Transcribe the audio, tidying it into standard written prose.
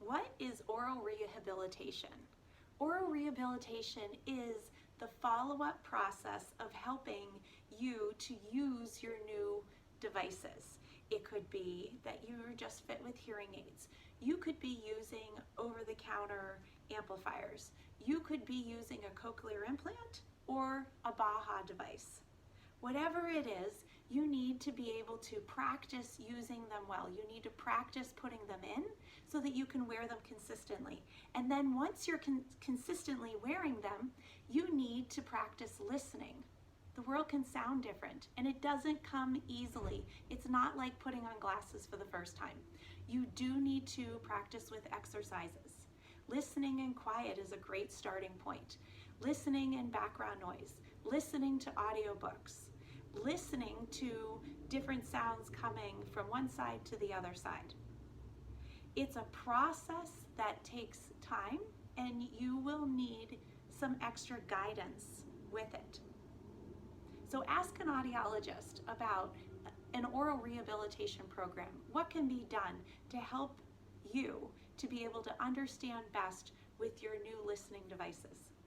What is aural rehabilitation? Aural rehabilitation is the follow-up process of helping you to use your new devices. It could be that you're just fit with hearing aids. You could be using over-the-counter amplifiers. You could be using a cochlear implant or a Baha device. Whatever it is, you need to be able to practice using them well. You need to practice putting them in so that you can wear them consistently. And then once you're consistently wearing them, you need to practice listening. The world can sound different, and it doesn't come easily. It's not like putting on glasses for the first time. You do need to practice with exercises. Listening in quiet is a great starting point. Listening in background noise, listening to audiobooks, listening to different sounds coming from one side to the other side. It's a process that takes time, and you will need some extra guidance with it. So ask an audiologist about an aural rehabilitation program. What can be done to help you to be able to understand best with your new listening devices?